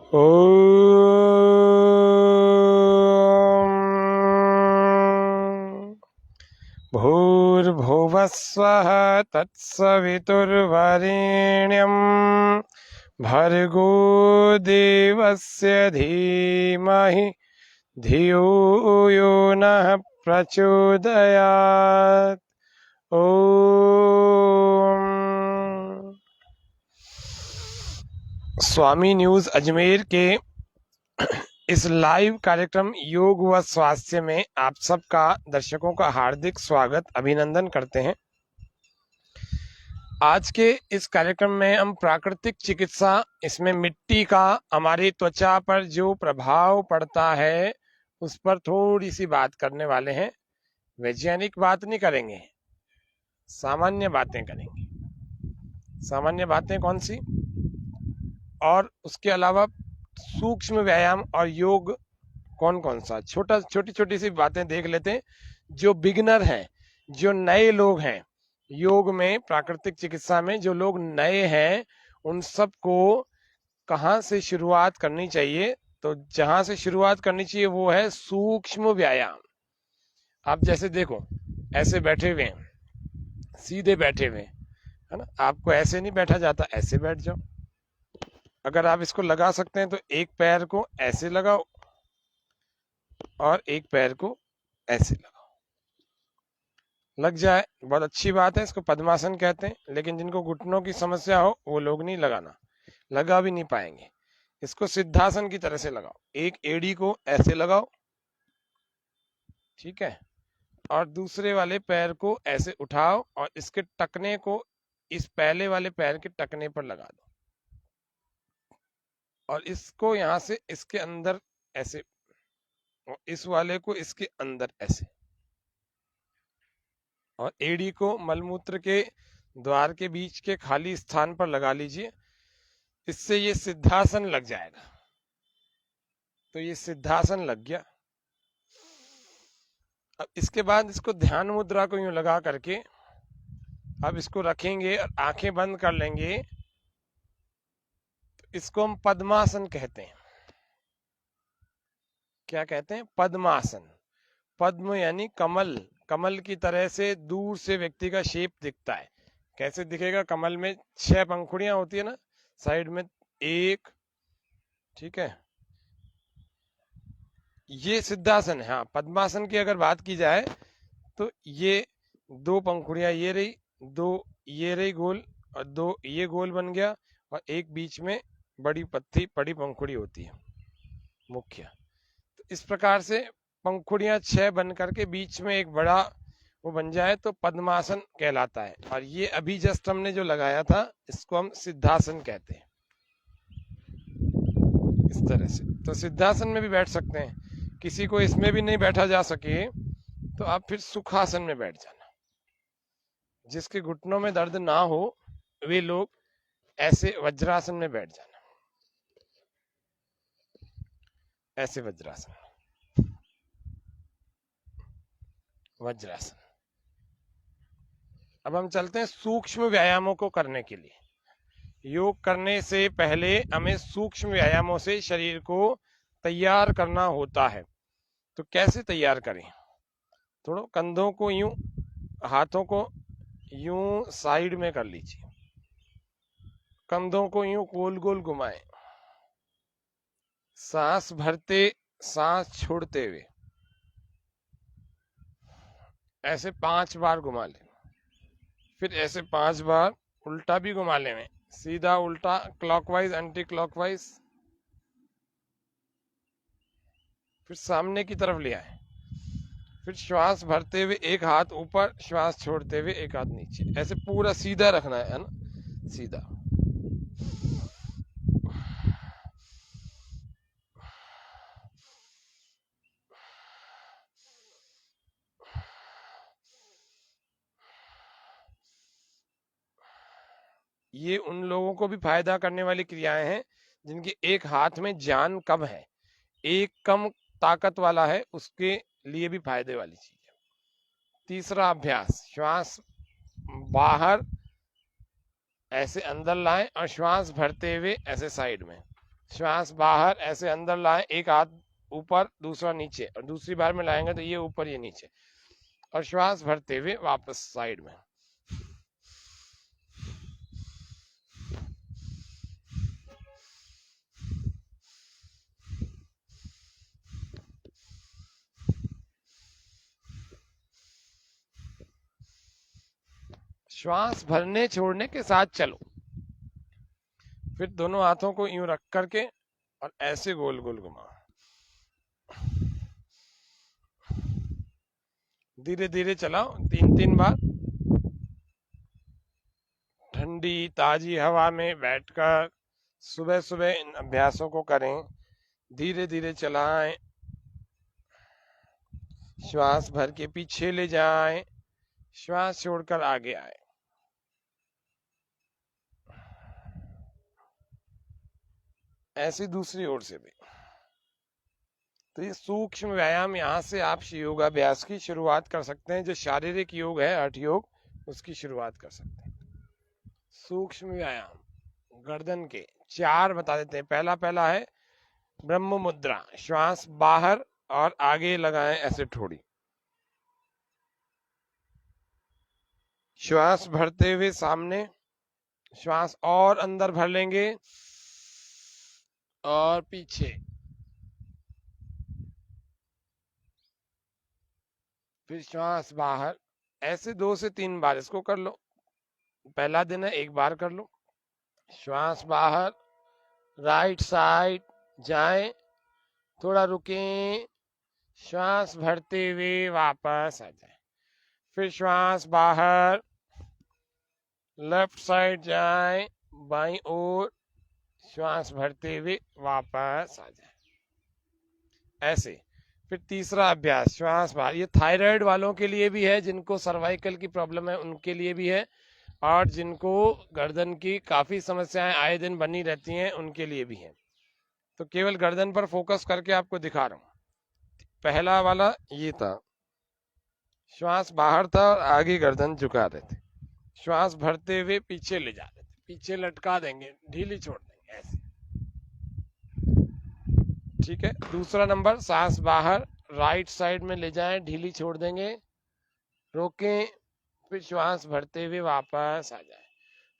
ॐ भूर्भुवस्वः तत्सवितुर्वरेण्यं भर्गो देवस्य धीमहि धियो यो नः प्रचोदयात्। ओम। स्वामी न्यूज अजमेर के इस लाइव कार्यक्रम योग व स्वास्थ्य में आप सबका, दर्शकों का हार्दिक स्वागत अभिनंदन करते हैं। आज के इस कार्यक्रम में हम प्राकृतिक चिकित्सा, इसमें मिट्टी का हमारी त्वचा पर जो प्रभाव पड़ता है उस पर थोड़ी सी बात करने वाले हैं। वैज्ञानिक बात नहीं करेंगे, सामान्य बातें करेंगे। सामान्य बातें कौन सी? और उसके अलावा सूक्ष्म व्यायाम और योग कौन कौन सा, छोटी छोटी सी बातें देख लेते हैं। जो बिगिनर हैं, जो नए लोग हैं योग में, प्राकृतिक चिकित्सा में जो लोग नए हैं, उन सबको कहाँ से शुरुआत करनी चाहिए? तो जहां से शुरुआत करनी चाहिए वो है सूक्ष्म व्यायाम। आप जैसे देखो, ऐसे बैठे हुए हैं, सीधे बैठे हुए है ना, आपको ऐसे नहीं बैठा जाता, ऐसे बैठ जाओ। अगर आप इसको लगा सकते हैं तो एक पैर को ऐसे लगाओ और एक पैर को ऐसे लगाओ, लग जाए बहुत अच्छी बात है। इसको पद्मासन कहते हैं, लेकिन जिनको घुटनों की समस्या हो वो लोग नहीं लगाना, लगा भी नहीं पाएंगे। इसको सिद्धासन की तरह से लगाओ। एक एड़ी को ऐसे लगाओ, ठीक है, और दूसरे वाले पैर को ऐसे उठाओ और इसके टकने को इस पहले वाले पैर के टकने पर लगा दो, और इसको यहां से इसके अंदर ऐसे, और इस वाले को इसके अंदर ऐसे, और एड़ी को मलमूत्र के द्वार के बीच के खाली स्थान पर लगा लीजिए। इससे ये सिद्धासन लग जाएगा। तो ये सिद्धासन लग गया। अब इसके बाद इसको ध्यान मुद्रा को यूं लगा करके अब इसको रखेंगे और आंखें बंद कर लेंगे। तो इसको हम पद्मासन कहते हैं। क्या कहते हैं? पद्मासन। पद्म यानी कमल, कमल की तरह से दूर से व्यक्ति का शेप दिखता है। कैसे दिखेगा? कमल में 6 पंखुड़ियां होती है ना, साइड में एक, ठीक है, ये सिद्धासन है। हाँ, पद्मासन की अगर बात की जाए तो ये 2 पंखुड़ियां ये रही, 2 ये रही गोल, और 2 ये गोल बन गया, और एक बीच में बड़ी पत्ती, बड़ी पंखुड़ी होती है मुख्य। तो इस प्रकार से पंखुड़ियां 6 बन करके बीच में एक बड़ा वो बन जाए तो पद्मासन कहलाता है। और ये अभी जस्ट हमने जो लगाया था इसको हम सिद्धासन कहते हैं, इस तरह से। तो सिद्धासन में भी बैठ सकते हैं। किसी को इसमें भी नहीं बैठा जा सके तो आप फिर सुखासन में बैठ जाना। जिसके घुटनों में दर्द ना हो वे लोग ऐसे वज्रासन में बैठ जाना, ऐसे वज्रासन, वज्रासन। अब हम चलते हैं सूक्ष्म व्यायामों को करने के लिए। योग करने से पहले हमें सूक्ष्म व्यायामों से शरीर को तैयार करना होता है। तो कैसे तैयार करें? थोड़ा कंधों को यूं, हाथों को यूं साइड में कर लीजिए, कंधों को यूं गोल गोल घुमाएं, सांस भरते सांस छोड़ते हुए ऐसे 5 बार घुमा लें। फिर ऐसे 5 बार उल्टा भी घुमा लें, सीधा उल्टा, क्लॉकवाइज एंटी क्लॉकवाइज। फिर सामने की तरफ ले आए। फिर श्वास भरते हुए एक हाथ ऊपर, श्वास छोड़ते हुए एक हाथ नीचे, ऐसे पूरा सीधा रखना है ना, सीधा। ये उन लोगों को भी फायदा करने वाली क्रियाएं हैं जिनके एक हाथ में जान कम है, एक कम ताकत वाला है, उसके लिए भी फायदे वाली चीज है। तीसरा अभ्यास, श्वास बाहर ऐसे अंदर लाएं और श्वास भरते हुए ऐसे साइड में, श्वास बाहर, ऐसे अंदर लाएं, एक हाथ ऊपर दूसरा नीचे, और दूसरी बार में लाएंगे तो ये ऊपर ये नीचे, और श्वास भरते हुए वापस साइड में। श्वास भरने छोड़ने के साथ चलो। फिर दोनों हाथों को यूं रख करके और ऐसे गोल गोल घुमाओ। धीरे धीरे चलाओ, 3-3 बार। ठंडी ताजी हवा में बैठकर सुबह सुबह इन अभ्यासों को करें। धीरे धीरे चलाएं, श्वास भर के पीछे ले जाएं, श्वास छोड़कर आगे आए। ऐसी दूसरी ओर से भी। तो ये सूक्ष्म व्यायाम, यहाँ से आप योगाभ्यास की शुरुआत कर सकते हैं। जो शारीरिक योग है, हठ योग, उसकी शुरुआत कर सकते हैं। सूक्ष्म व्यायाम गर्दन के 4 बता देते हैं। पहला है ब्रह्म मुद्रा। श्वास बाहर और आगे लगाएं, ऐसे ठोड़ी। श्वास भरते हुए सामने, श्वास और अंदर भर लेंगे और पीछे, फिर श्वास बाहर। ऐसे 2 से 3 बार इसको कर लो। पहला दिन है, 1 बार कर लो। श्वास बाहर, राइट साइड जाएं, थोड़ा रुकें, श्वास भरते हुए वापस आ जाए। फिर श्वास बाहर, लेफ्ट साइड जाएं, बाईं ओर, श्वास भरते हुए वापस आ जाए। ऐसे। फिर तीसरा अभ्यास, श्वास बाहर। ये थायराइड वालों के लिए भी है, जिनको सर्वाइकल की प्रॉब्लम है उनके लिए भी है, और जिनको गर्दन की काफी समस्याएं आए दिन बनी रहती हैं उनके लिए भी है। तो केवल गर्दन पर फोकस करके आपको दिखा रहा हूं। पहला वाला ये था, श्वास बाहर था और आगे गर्दन झुका रहे थे। श्वास भरते हुए पीछे ले जा रहे थे, पीछे लटका देंगे, ढीली छोड़ देंगे, ऐसे। ठीक है। दूसरा नंबर, सांस बाहर, राइट साइड में ले जाएं, ढीली छोड़ देंगे, रोकें, फिर श्वास भरते हुए वापस आ जाए।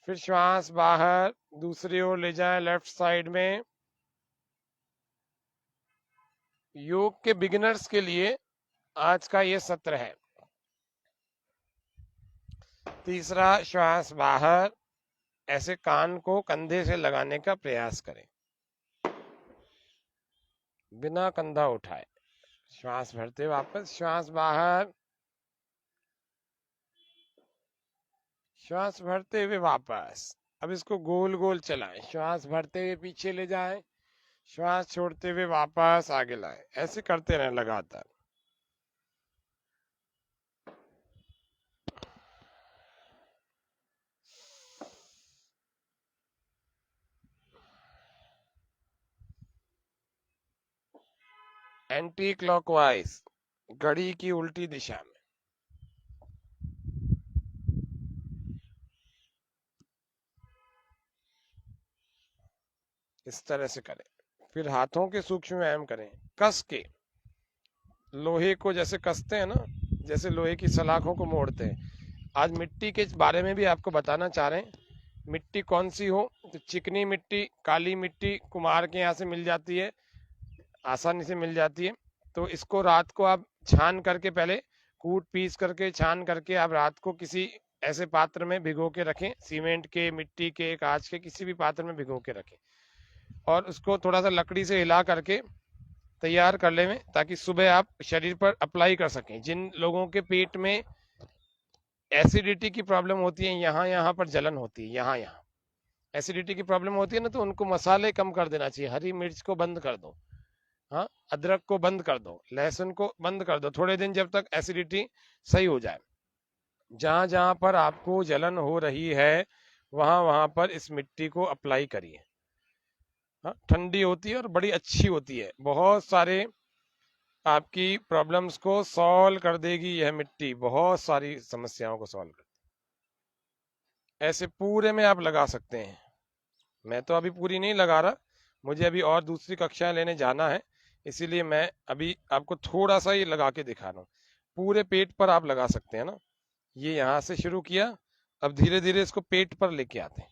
फिर श्वास बाहर, दूसरी ओर ले जाएं, लेफ्ट साइड में। योग के बिगिनर्स के लिए आज का ये सत्र है। तीसरा, श्वास बाहर, ऐसे कान को कंधे से लगाने का प्रयास करें, बिना कंधा उठाए। श्वास भरते वापस, श्वास बाहर, श्वास भरते हुए वापस। अब इसको गोल गोल चलाएं, श्वास भरते हुए पीछे ले जाएं, श्वास छोड़ते हुए वापस आगे लाएं। ऐसे करते रहें लगातार। एंटी क्लॉकवाइज, घड़ी की उल्टी दिशा में। इस तरह से करें। फिर हाथों के सूक्ष्म व्यायाम करें, कस के। लोहे को जैसे कसते हैं ना, जैसे लोहे की सलाखों को मोड़ते हैं। आज मिट्टी के बारे में भी आपको बताना चाह रहे हैं। मिट्टी कौन सी हो, तो चिकनी मिट्टी, काली मिट्टी कुम्हार के यहाँ से मिल जाती है, आसानी से मिल जाती है। तो इसको रात को आप छान करके, पहले कूट पीस करके छान करके आप रात को किसी ऐसे पात्र में भिगो के रखें, सीमेंट के, मिट्टी के, कांच के, किसी भी पात्र में भिगो के रखें, और उसको थोड़ा सा लकड़ी से हिला करके तैयार कर लें, ताकि सुबह आप शरीर पर अप्लाई कर सकें। जिन लोगों के पेट में एसिडिटी की प्रॉब्लम होती है, यहाँ पर जलन होती है, यहाँ एसिडिटी की प्रॉब्लम होती है ना, तो उनको मसाले कम कर देना चाहिए। हरी मिर्च को बंद कर दो, हाँ, अदरक को बंद कर दो, लहसुन को बंद कर दो थोड़े दिन, जब तक एसिडिटी सही हो जाए। जहां जहां पर आपको जलन हो रही है, वहां वहां पर इस मिट्टी को अप्लाई करिए। हाँ, ठंडी होती है और बड़ी अच्छी होती है, बहुत सारे आपकी प्रॉब्लम्स को सॉल्व कर देगी यह मिट्टी, बहुत सारी समस्याओं को सॉल्व कर। ऐसे पूरे में आप लगा सकते हैं। मैं तो अभी पूरी नहीं लगा रहा, मुझे अभी और दूसरी कक्षाएं लेने जाना है, इसीलिए मैं अभी आपको थोड़ा सा ये लगा के दिखा रहा हूँ। पूरे पेट पर आप लगा सकते हैं ना, ये यहाँ से शुरू किया, अब धीरे धीरे इसको पेट पर लेके आते हैं।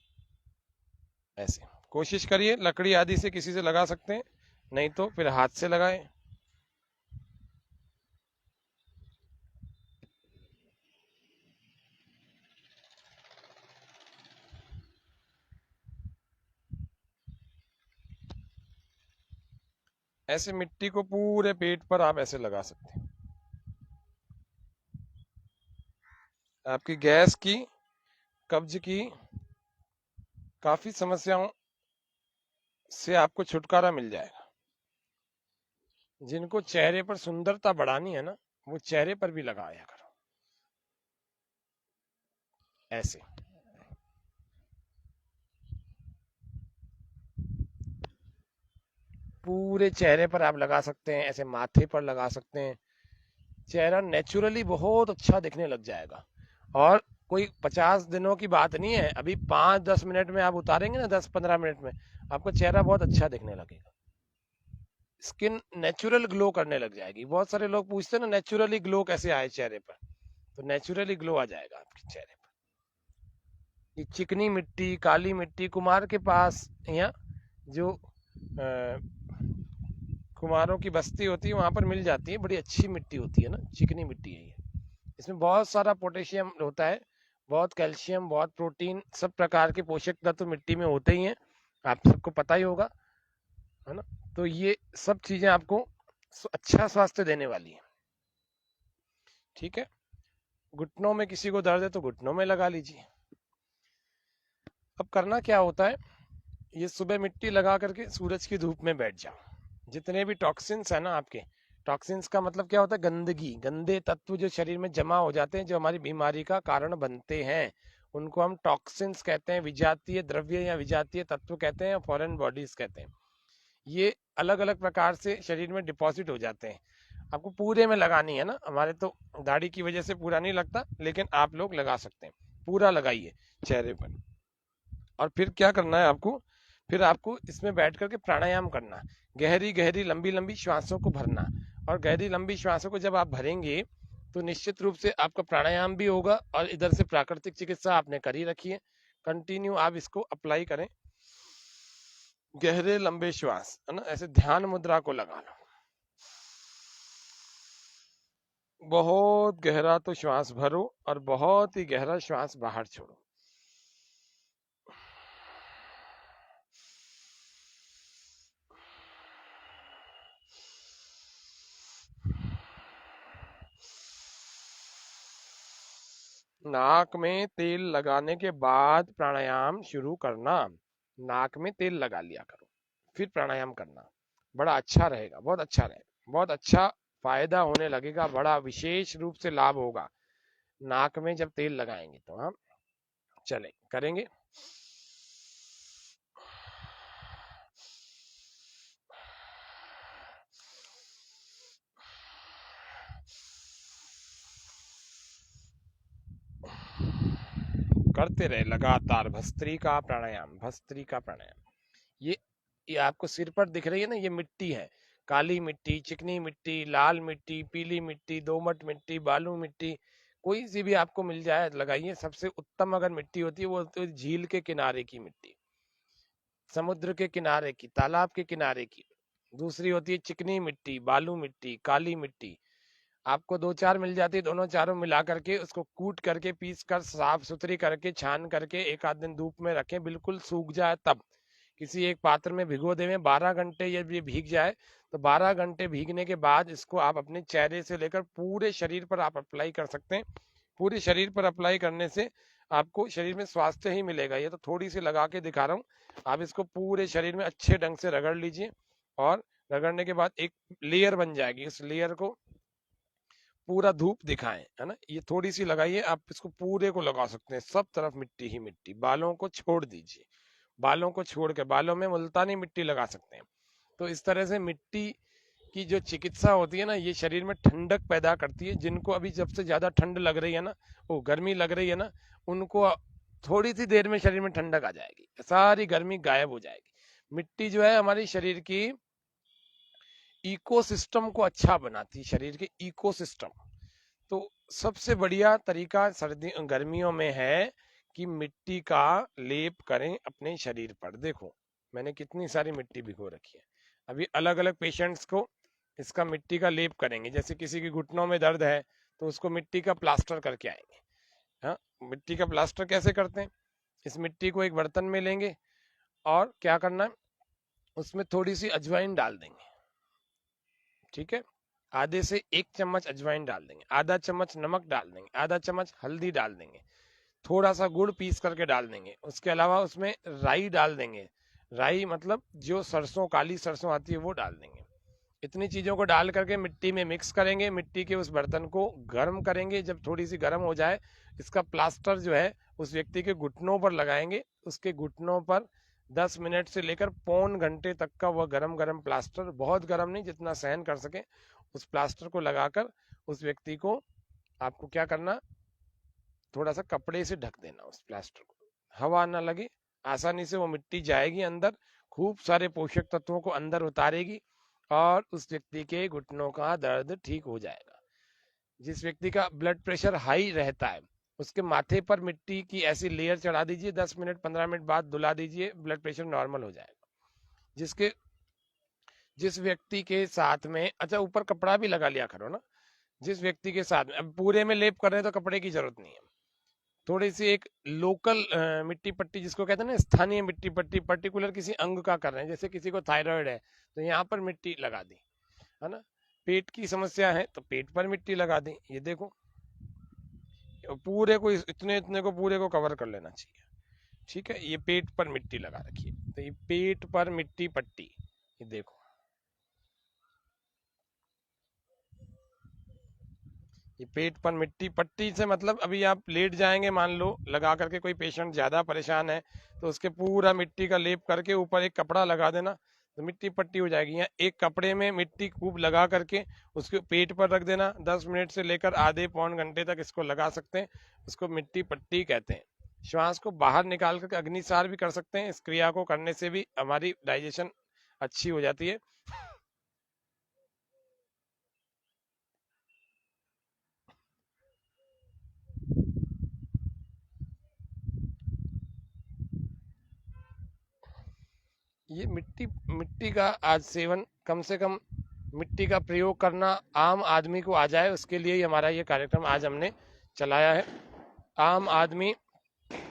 ऐसे कोशिश करिए, लकड़ी आदि से किसी से लगा सकते हैं, नहीं तो फिर हाथ से लगाएं। ऐसे मिट्टी को पूरे पेट पर आप ऐसे लगा सकते हैं। आपकी गैस की, कब्ज की काफी समस्याओं से आपको छुटकारा मिल जाएगा। जिनको चेहरे पर सुंदरता बढ़ानी है ना, वो चेहरे पर भी लगाया करो ऐसे। पूरे चेहरे पर आप लगा सकते हैं, ऐसे माथे पर लगा सकते हैं। चेहरा नेचुरली बहुत अच्छा दिखने लग जाएगा। और कोई 50 दिनों की बात नहीं है, अभी 5-10 मिनट में आप उतारेंगे ना, 10-15 मिनट में आपका चेहरा बहुत अच्छा दिखने लगेगा। स्किन नेचुरल ग्लो करने लग जाएगी। बहुत सारे लोग पूछते हैं ना, नेचुरली ग्लो कैसे आए चेहरे पर, तो नेचुरली ग्लो आ जाएगा आपके चेहरे पर। ये चिकनी मिट्टी, काली मिट्टी कुमार के पास, यहाँ जो कुम्हारों की बस्ती होती है वहां पर मिल जाती है, बड़ी अच्छी मिट्टी होती है ना, चिकनी मिट्टी है ये। इसमें बहुत सारा पोटेशियम होता है, बहुत कैल्शियम, बहुत प्रोटीन, सब प्रकार के पोषक तत्व मिट्टी में होते ही हैं, आप सबको पता ही होगा, है ना। तो ये सब चीजें आपको अच्छा स्वास्थ्य देने वाली है। ठीक है, घुटनों में किसी को दर्द है तो घुटनों में लगा लीजिए। अब करना क्या होता है, ये सुबह मिट्टी लगा करके सूरज की धूप में बैठ जाओ। जितने भी टॉक्सिन्स है ना आपके, टॉक्सिन्स का मतलब क्या होता है, गंदगी, गंदे तत्व जो शरीर में जमा हो जाते हैं, जो हमारी बीमारी का कारण बनते हैं, उनको हम टॉक्सिन्स कहते हैं, विजातीय द्रव्य या विजातीय तत्व कहते हैं, फॉरेन बॉडीज कहते हैं। ये अलग अलग प्रकार से शरीर में डिपॉजिट हो जाते हैं। आपको पूरे में लगानी है ना, हमारे तो दाढ़ी की वजह से पूरा नहीं लगता, लेकिन आप लोग लगा सकते हैं, पूरा लगाइए चेहरे पर। और फिर क्या करना है आपको, फिर आपको इसमें बैठ करके प्राणायाम करना, गहरी गहरी लंबी लंबी श्वासों को भरना। और गहरी लंबी श्वासों को जब आप भरेंगे तो निश्चित रूप से आपका प्राणायाम भी होगा, और इधर से प्राकृतिक चिकित्सा आपने कर ही रखी है। कंटिन्यू आप इसको अप्लाई करें, गहरे लंबे श्वास, है ना, ऐसे ध्यान मुद्रा को लगा लो। बहुत गहरा तो श्वास भरो और बहुत ही गहरा श्वास बाहर छोड़ो। नाक में तेल लगाने के बाद प्राणायाम शुरू करना। नाक में तेल लगा लिया करो, फिर प्राणायाम करना, बड़ा अच्छा रहेगा, बहुत अच्छा रहेगा, बहुत अच्छा फायदा होने लगेगा, बड़ा विशेष रूप से लाभ होगा नाक में जब तेल लगाएंगे तो। हम चले करेंगे। करते रहे लगातार भस्त्रिका प्राणायाम, भस्त्रिका प्राणायाम। ये आपको सिर पर दिख रही है ना, ये मिट्टी है, काली मिट्टी, चिकनी मिट्टी, लाल मिट्टी, पीली मिट्टी, दोमट मिट्टी, बालू मिट्टी, कोई सी भी आपको मिल जाए लगाइए। सबसे उत्तम अगर मिट्टी होती है वो तो झील के किनारे की मिट्टी, समुद्र के किनारे की, तालाब के किनारे की। दूसरी होती है चिकनी मिट्टी, बालू मिट्टी, काली मिट्टी। आपको 2-4 मिल जाती है, दोनों चारों मिला करके उसको कूट करके पीस कर साफ सुथरी करके छान करके एक आध दिन धूप में रखें, बिल्कुल सूख जाए तब किसी एक पात्र में भिगो देवें। 12 घंटे जब ये भीग जाए तो 12 घंटे भीगने के बाद इसको आप अपने चेहरे से लेकर पूरे शरीर पर आप अप्लाई कर सकते हैं। पूरे शरीर पर अप्लाई करने से आपको शरीर में स्वास्थ्य ही मिलेगा। ये तो थोड़ी सी लगा के दिखा रहा हूँ, आप इसको पूरे शरीर में अच्छे ढंग से रगड़ लीजिए, और रगड़ने के बाद एक लेयर बन जाएगी, इस लेयर को पूरा धूप दिखाएं, है ना। ये थोड़ी सी लगाइए, आप इसको पूरे को लगा सकते हैं, सब तरफ मिट्टी ही मिट्टी। बालों को छोड़ दीजिए, बालों को छोड़ के बालों में मुल्तानी मिट्टी लगा सकते हैं। तो इस तरह से मिट्टी की जो चिकित्सा होती है ना, ये शरीर में ठंडक पैदा करती है। जिनको अभी जब से ज्यादा ठंड लग रही है ना, वो गर्मी लग रही है ना, उनको थोड़ी सी देर में शरीर में ठंडक आ जाएगी, सारी गर्मी गायब हो जाएगी। मिट्टी जो है हमारी शरीर की इकोसिस्टम को अच्छा बनाती है, शरीर के इकोसिस्टम। तो सबसे बढ़िया तरीका सर्दी गर्मियों में है कि मिट्टी का लेप करें अपने शरीर पर। देखो मैंने कितनी सारी मिट्टी भिगो रखी है। अभी अलग अलग पेशेंट्स को इसका मिट्टी का लेप करेंगे। जैसे किसी के घुटनों में दर्द है तो उसको मिट्टी का प्लास्टर करके आएंगे। हाँ, मिट्टी का प्लास्टर कैसे करते हैं? इस मिट्टी को एक बर्तन में लेंगे और क्या करना है, उसमें थोड़ी सी अजवाइन डाल देंगे। ठीक है, आधे से 1 चम्मच अजवाइन डाल देंगे, आधा चम्मच नमक डाल देंगे, आधा चम्मच हल्दी डाल देंगे, थोड़ा सा गुड़ पीस करके डाल देंगे। उसके अलावा उसमें राई डाल देंगे। राई मतलब जो सरसों, काली सरसों आती है वो डाल देंगे। इतनी चीजों को डाल करके मिट्टी में मिक्स करेंगे। मिट्टी के उस बर्तन को गर्म करेंगे। जब थोड़ी सी गर्म हो जाए, इसका प्लास्टर जो है उस व्यक्ति के घुटनों पर लगाएंगे। उसके घुटनों पर 10 मिनट से लेकर पौन घंटे तक का वह गरम गरम प्लास्टर, बहुत गर्म नहीं, जितना सहन कर सके, उस प्लास्टर को लगाकर उस व्यक्ति को आपको क्या करना, थोड़ा सा कपड़े से ढक देना उस प्लास्टर को, हवा ना लगे। आसानी से वो मिट्टी जाएगी अंदर, खूब सारे पोषक तत्वों को अंदर उतारेगी और उस व्यक्ति के घुटनों का दर्द ठीक हो जाएगा। जिस व्यक्ति का ब्लड प्रेशर हाई रहता है उसके माथे पर मिट्टी की ऐसी लेयर चढ़ा दीजिए, 10 मिनट 15 मिनट बाद धुला दीजिए, ब्लड प्रेशर नॉर्मल हो जाएगा। जिस व्यक्ति के साथ में, अच्छा ऊपर कपड़ा भी लगा लिया करो ना। जिस व्यक्ति के साथ में, अब पूरे में लेप कर रहे हैं तो कपड़े की जरूरत नहीं है। थोड़ी सी एक लोकल मिट्टी पट्टी जिसको कहते हैं ना, स्थानीय मिट्टी पट्टी, पर्टिकुलर किसी अंग का कर रहे हैं, जैसे किसी को थायराइड है तो यहाँ पर मिट्टी लगा दी, है ना। पेट की समस्या है तो पेट पर मिट्टी लगा दी। ये देखो पूरे को, इतने इतने को पूरे को कवर कर लेना चाहिए। ठीक है, ये पेट पर मिट्टी लगा रखी है, तो ये पेट पर मिट्टी पट्टी, ये देखो। ये पेट पर मिट्टी पट्टी से मतलब अभी आप लेट जाएंगे, मान लो लगा करके, कोई पेशेंट ज्यादा परेशान है तो उसके पूरा मिट्टी का लेप करके ऊपर एक कपड़ा लगा देना तो मिट्टी पट्टी हो जाएगी। यहाँ एक कपड़े में मिट्टी खूब लगा करके उसके पेट पर रख देना, 10 मिनट से लेकर आधे पौन घंटे तक इसको लगा सकते हैं। उसको मिट्टी पट्टी कहते हैं। श्वास को बाहर निकाल करके अग्निसार भी कर सकते हैं। इस क्रिया को करने से भी हमारी डाइजेशन अच्छी हो जाती है। ये मिट्टी मिट्टी का आज सेवन, कम से कम मिट्टी का प्रयोग करना आम आदमी को आ जाए, उसके लिए ही हमारा ये कार्यक्रम आज हमने चलाया है। आम आदमी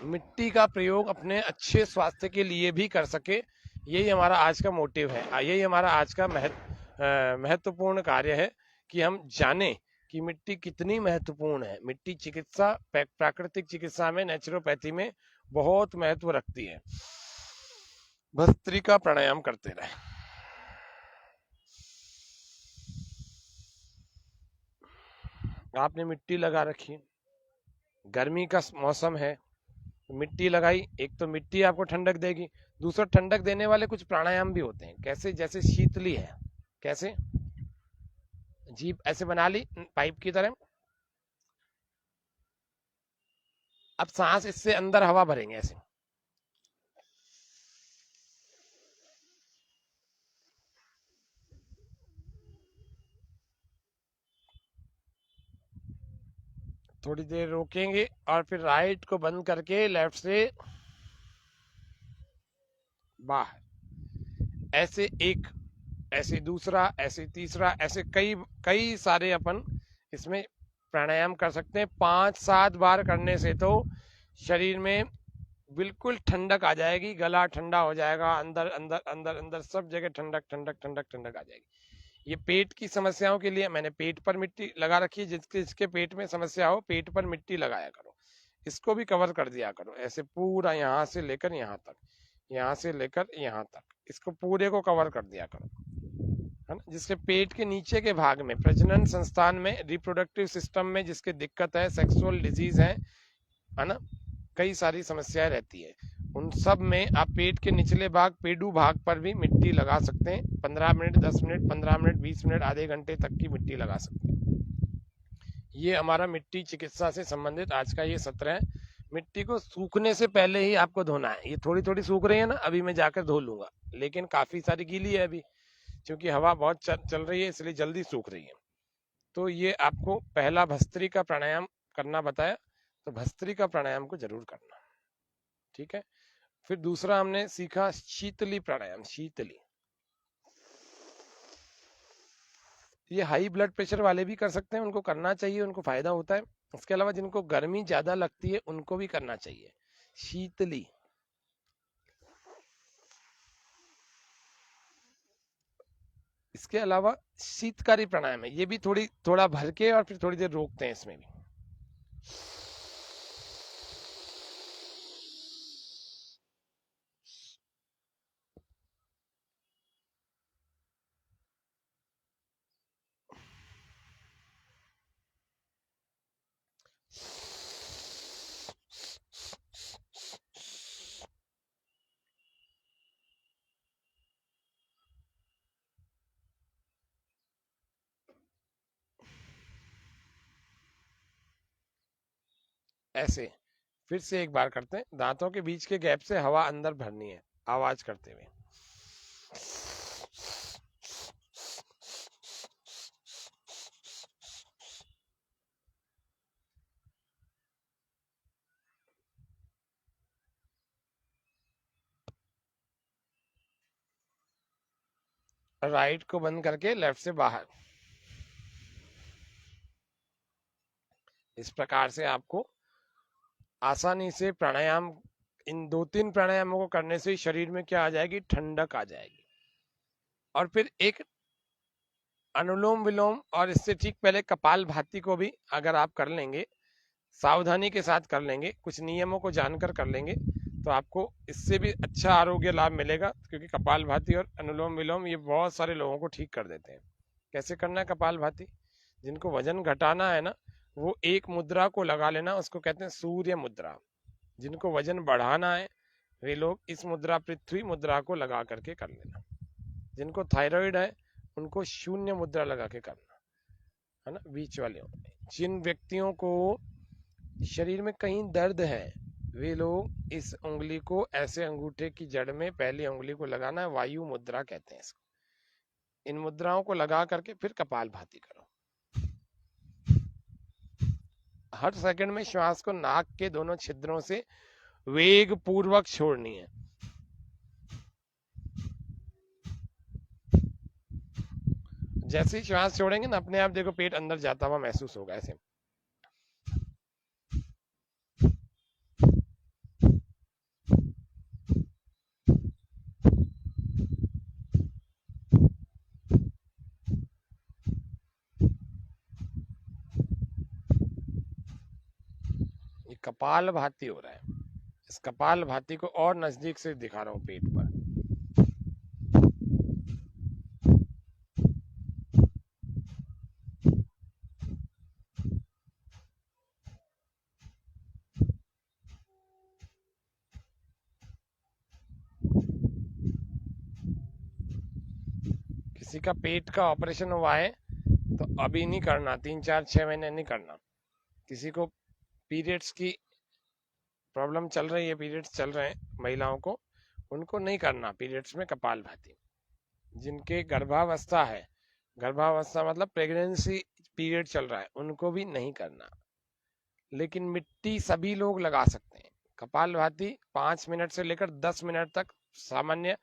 मिट्टी का प्रयोग अपने अच्छे स्वास्थ्य के लिए भी कर सके, यही हमारा आज का मोटिव है। यही हमारा आज का महत्वपूर्ण कार्य है कि हम जाने कि मिट्टी कितनी महत्वपूर्ण है। मिट्टी चिकित्सा, प्राकृतिक चिकित्सा में, नेचुरोपैथी में बहुत महत्व रखती है। भस्त्रिका प्राणायाम करते रहे। आपने मिट्टी लगा रखी है, गर्मी का मौसम है, मिट्टी लगाई, एक तो मिट्टी आपको ठंडक देगी, दूसरा ठंडक देने वाले कुछ प्राणायाम भी होते हैं। कैसे? जैसे शीतली है, कैसे? जीभ ऐसे बना ली पाइप की तरह, अब सांस इससे अंदर हवा भरेंगे ऐसे, थोड़ी देर रोकेंगे और फिर राइट को बंद करके लेफ्ट से बाहर, ऐसे एक, ऐसे दूसरा, ऐसे तीसरा, ऐसे कई कई सारे अपन इसमें प्राणायाम कर सकते हैं। 5-7 बार करने से तो शरीर में बिल्कुल ठंडक आ जाएगी, गला ठंडा हो जाएगा, अंदर अंदर अंदर अंदर सब जगह ठंडक ठंडक ठंडक ठंडक आ जाएगी। ये पेट की समस्याओं के लिए मैंने पेट पर मिट्टी लगा रखी है। जिसके पेट में समस्या हो, पेट पर मिट्टी लगाया करो, इसको भी कवर कर दिया करो। ऐसे पूरा यहाँ से लेकर यहाँ तक, यहाँ से लेकर यहाँ तक, इसको पूरे को कवर कर दिया करो, है ना। जिसके पेट के नीचे के भाग में, प्रजनन संस्थान में, रिप्रोडक्टिव सिस्टम में जिसके दिक्कत है, सेक्सुअल डिजीज है ना, कई सारी समस्याएं रहती है, उन सब में आप पेट के निचले भाग, पेडू भाग पर भी मिट्टी लगा सकते हैं। 15 मिनट, 10 मिनट, 15 मिनट, 20 मिनट, आधे घंटे तक की मिट्टी लगा सकते हैं। ये हमारा मिट्टी चिकित्सा से संबंधित आज का ये सत्र है। मिट्टी को सूखने से पहले ही आपको धोना है। ये थोड़ी थोड़ी सूख रही है ना, अभी मैं जाकर धो लूंगा, लेकिन काफी सारी गीली है अभी, क्योंकि हवा बहुत चल रही है, इसलिए जल्दी सूख रही है। तो ये आपको पहला भस्त्री का प्राणायाम करना बताया, तो भस्त्री का प्राणायाम को जरूर करना, ठीक है। फिर दूसरा हमने सीखा शीतली प्राणायाम। शीतली, ये हाई ब्लड प्रेशर वाले भी कर सकते हैं, उनको करना चाहिए, उनको फायदा होता है। इसके अलावा जिनको गर्मी ज्यादा लगती है उनको भी करना चाहिए शीतली। इसके अलावा शीतकारी प्राणायाम है, ये भी थोड़ा भर के और फिर थोड़ी देर रोकते हैं इसमें भी। ऐसे फिर से एक बार करते हैं, दांतों के बीच के गैप से हवा अंदर भरनी है आवाज करते हुए। राइट को बंद करके लेफ्ट से बाहर। इस प्रकार से आपको आसानी से प्राणायाम, इन 2-3 प्राणायामों को करने से शरीर में क्या आ जाएगी, ठंडक आ जाएगी। और फिर एक अनुलोम विलोम, और इससे ठीक पहले कपाल भाती को भी अगर आप कर लेंगे, सावधानी के साथ कर लेंगे, कुछ नियमों को जानकर कर लेंगे, तो आपको इससे भी अच्छा आरोग्य लाभ मिलेगा। क्योंकि कपाल भाती और अनुलोम विलोम ये बहुत सारे लोगों को ठीक कर देते हैं। कैसे करना है कपाल भाती? जिनको वजन घटाना है ना, वो एक मुद्रा को लगा लेना, उसको कहते हैं सूर्य मुद्रा। जिनको वजन बढ़ाना है वे लोग इस मुद्रा, पृथ्वी मुद्रा को लगा करके कर लेना। जिनको थायराइड है उनको शून्य मुद्रा लगा के करना है ना, बीच वाले। जिन व्यक्तियों को शरीर में कहीं दर्द है वे लोग इस उंगली को ऐसे अंगूठे की जड़ में पहली उंगली को लगाना है, वायु मुद्रा कहते हैं इसको। इन मुद्राओं को लगा करके फिर कपाल भाती करो। हर सेकंड में श्वास को नाक के दोनों छिद्रों से वेग पूर्वक छोड़नी है। जैसे ही श्वास छोड़ेंगे ना, अपने आप देखो पेट अंदर जाता हुआ महसूस होगा ऐसे। ये कपाल भाती हो रहा है। इस कपाल भाती को और नजदीक से दिखा रहा हूं पेट पर। किसी का पेट का ऑपरेशन हुआ है तो अभी नहीं करना, 3-4-6 महीने नहीं करना। किसी को पीरियड्स की प्रॉब्लम चल रही है, पीरियड्स चल रहे हैं महिलाओं को, उनको नहीं करना पीरियड्स में कपाल भाती। जिनके गर्भावस्था है, गर्भावस्था मतलब प्रेगनेंसी पीरियड चल रहा है, उनको भी नहीं करना। लेकिन मिट्टी सभी लोग लगा सकते हैं। कपाल भाती 5 मिनट से लेकर 10 मिनट तक, सामान्य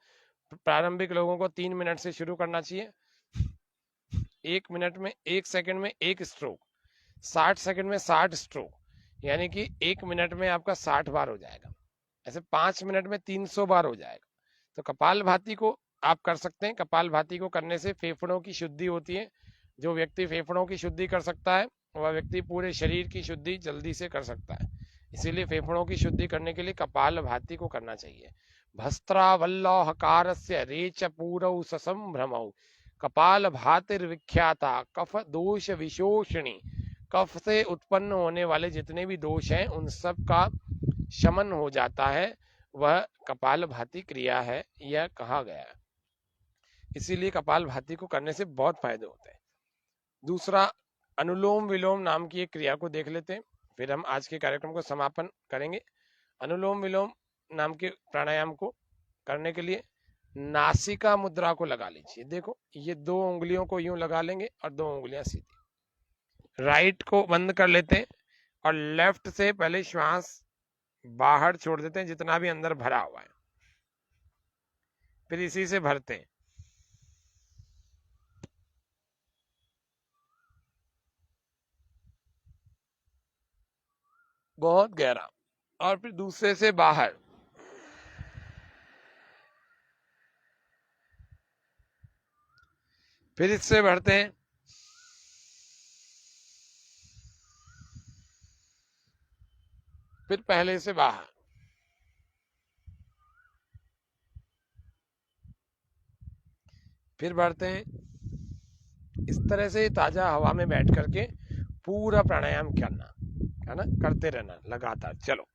प्रारंभिक लोगों को 3 मिनट से शुरू करना चाहिए। 1 मिनट में 1 सेकंड में 1 स्ट्रोक, 60 सेकंड में 60 स्ट्रोक, यानी कि 1 मिनट में आपका 60 बार हो जाएगा। ऐसे 5 मिनट में 300 बार हो जाएगा। तो कपाल भाती को आप कर सकते हैं। कपाल भाती को करने से फेफड़ों की शुद्धि होती है। जो व्यक्ति फेफड़ों की शुद्धि कर सकता है वह व्यक्ति पूरे शरीर की शुद्धि जल्दी से कर सकता है। इसीलिए फेफड़ों की शुद्धि करने के लिए कपाल भाती को करना चाहिए। भस्त्रावल्लहकारस्य रेच पूरौ ससंभ्रमौ कपाल भातिर्विख्याता कफ दोष विशोषणी। कफ से उत्पन्न होने वाले जितने भी दोष हैं उन सब का शमन हो जाता है, वह कपाल भाती क्रिया है, यह कहा गया है। इसीलिए कपाल भाती को करने से बहुत फायदे होते हैं। दूसरा, अनुलोम विलोम नाम की एक क्रिया को देख लेते हैं। फिर हम आज के कार्यक्रम को समापन करेंगे। अनुलोम विलोम नाम के प्राणायाम को करने के लिए नासिका मुद्रा को लगा लीजिए। देखो ये 2 उंगलियों को यूं लगा लेंगे और 2 उंगलियां सीधी। राइट को बंद कर लेते हैं और लेफ्ट से पहले श्वास बाहर छोड़ देते हैं जितना भी अंदर भरा हुआ है, फिर इसी से भरते हैं। बहुत गहरा, और फिर दूसरे से बाहर, फिर इससे भरते हैं। फिर पहले से बाहर, फिर भरते हैं। इस तरह से ताजा हवा में बैठ करके पूरा प्राणायाम करना है ना, करते रहना लगातार। चलो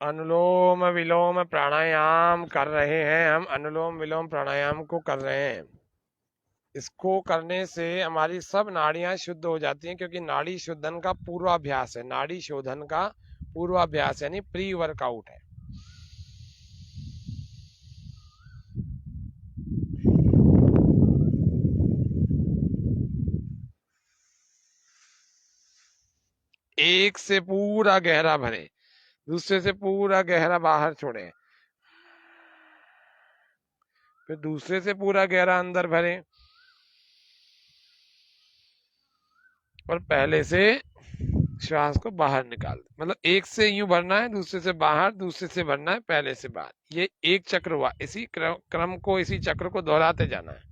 अनुलोम विलोम प्राणायाम कर रहे हैं हम, अनुलोम विलोम प्राणायाम को कर रहे हैं। इसको करने से हमारी सब नाड़ियां शुद्ध हो जाती हैं, क्योंकि नाड़ी शोधन का पूर्वाभ्यास है, नाड़ी शोधन का पूर्वाभ्यास यानी प्री वर्कआउट है। एक से पूरा गहरा भरे, दूसरे से पूरा गहरा बाहर छोड़े, फिर दूसरे से पूरा गहरा अंदर भरे, और पहले से श्वास को बाहर निकाल दे। मतलब एक से यूं भरना है, दूसरे से बाहर, दूसरे से भरना है, पहले से बाहर। ये एक चक्र हुआ। इसी क्रम को, इसी चक्र को दोहराते जाना है।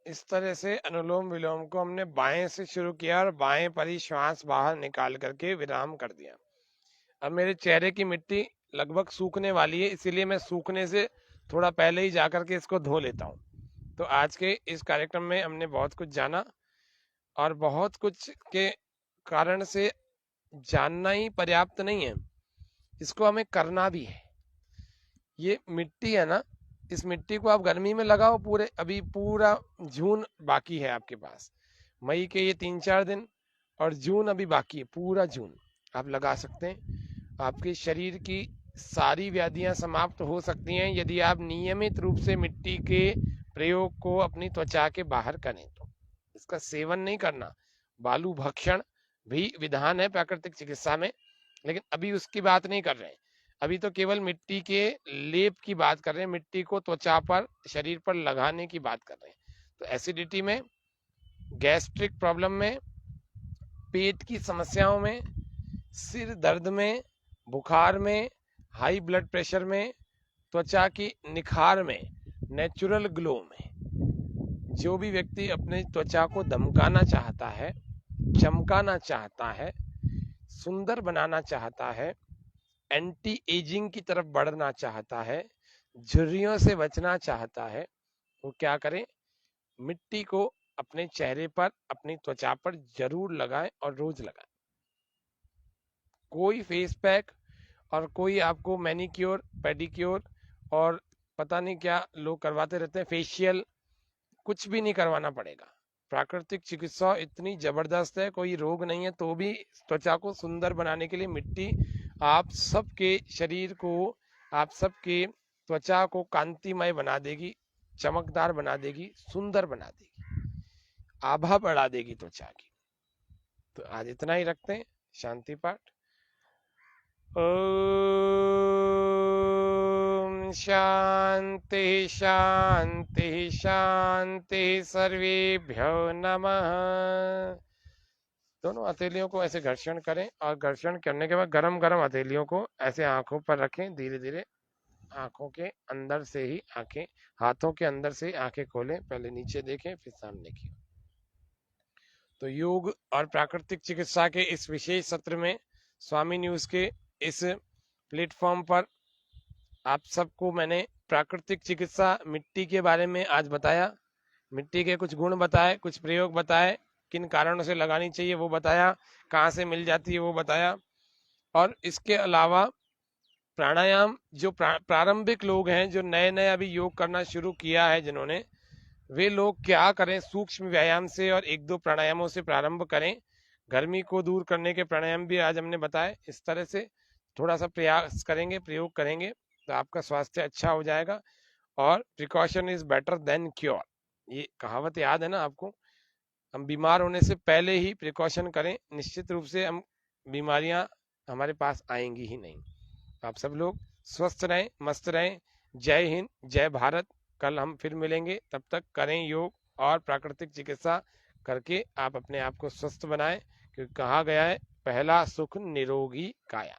इस तरह से अनुलोम विलोम को हमने बाएं से शुरू किया और बाएं पर ही श्वास बाहर निकाल करके विराम कर दिया। अब मेरे चेहरे की मिट्टी लगभग सूखने वाली है, इसीलिए मैं सूखने से थोड़ा पहले ही जाकर के इसको धो लेता हूँ। तो आज के इस कार्यक्रम में हमने बहुत कुछ जाना, और बहुत कुछ के कारण से जानना ही पर्याप्त नहीं है, इसको हमें करना भी है। ये मिट्टी है ना, इस मिट्टी को आप गर्मी में लगाओ, पूरे अभी पूरा जून बाकी है आपके पास, मई के ये 3-4 दिन, और जून अभी बाकी है, पूरा जून आप लगा सकते हैं। आपके शरीर की सारी व्याधियां समाप्त हो सकती हैं यदि आप नियमित रूप से मिट्टी के प्रयोग को अपनी त्वचा के बाहर करें। तो इसका सेवन नहीं करना, बालू भक्षण भी विधान है प्राकृतिक चिकित्सा में, लेकिन अभी उसकी बात नहीं कर रहे हैं। अभी तो केवल मिट्टी के लेप की बात कर रहे हैं, मिट्टी को त्वचा पर, शरीर पर लगाने की बात कर रहे हैं। तो एसिडिटी में, गैस्ट्रिक प्रॉब्लम में, पेट की समस्याओं में, सिर दर्द में, बुखार में, हाई ब्लड प्रेशर में, त्वचा की निखार में, नेचुरल ग्लो में, जो भी व्यक्ति अपने त्वचा को दमकाना चाहता है, चमकाना चाहता है, सुंदर बनाना चाहता है, एंटी एजिंग की तरफ बढ़ना चाहता है, झुर्रियों से बचना चाहता है, वो क्या करें, मिट्टी को अपने चेहरे पर, अपनी त्वचा पर जरूर लगाएं और रोज लगाएं। कोई फेस पैक और कोई आपको मैनिक्योर पेडिक्योर और पता नहीं क्या लोग करवाते रहते हैं, फेशियल, कुछ भी नहीं करवाना पड़ेगा। प्राकृतिक चिकित्सा इतनी जबरदस्त है, कोई रोग नहीं है तो भी त्वचा को सुंदर बनाने के लिए मिट्टी आप सबके शरीर को, आप सबके त्वचा को कांतिमय बना देगी, चमकदार बना देगी, सुंदर बना देगी, आभा बढ़ा देगी त्वचा की। तो आज इतना ही रखते हैं। शांति पाठ। ओम शांति शांति शांति, सर्वेभ्यो नमः। दोनों हथेलियों को ऐसे घर्षण करें और घर्षण करने के बाद गरम गरम हथेलियों को ऐसे आंखों पर रखें। धीरे धीरे आंखों के अंदर से ही आंखें, हाथों के अंदर से ही आंखें खोलें। पहले नीचे देखें फिर सामने की। तो योग और प्राकृतिक चिकित्सा के इस विशेष सत्र में स्वामी न्यूज के इस प्लेटफॉर्म पर आप सबको मैंने प्राकृतिक चिकित्सा मिट्टी के बारे में आज बताया। मिट्टी के कुछ गुण बताए, कुछ प्रयोग बताए, किन कारणों से लगानी चाहिए वो बताया, कहाँ से मिल जाती है वो बताया। और इसके अलावा प्राणायाम, जो प्रारंभिक लोग हैं, जो नए नए अभी योग करना शुरू किया है जिन्होंने, वे लोग क्या करें, सूक्ष्म व्यायाम से और एक दो प्राणायामों से प्रारंभ करें। गर्मी को दूर करने के प्राणायाम भी आज हमने बताए। इस तरह से थोड़ा सा प्रयास करेंगे, प्रयोग करेंगे तो आपका स्वास्थ्य अच्छा हो जाएगा। और precaution is better than cure, ये कहावत याद है ना आपको। हम बीमार होने से पहले ही प्रिकॉशन करें, निश्चित रूप से हम बीमारियां हमारे पास आएंगी ही नहीं। आप सब लोग स्वस्थ रहें, मस्त रहें। जय हिंद, जय भारत। कल हम फिर मिलेंगे, तब तक करें योग और प्राकृतिक चिकित्सा करके आप अपने आप को स्वस्थ बनाएं, क्योंकि कहा गया है पहला सुख निरोगी काया।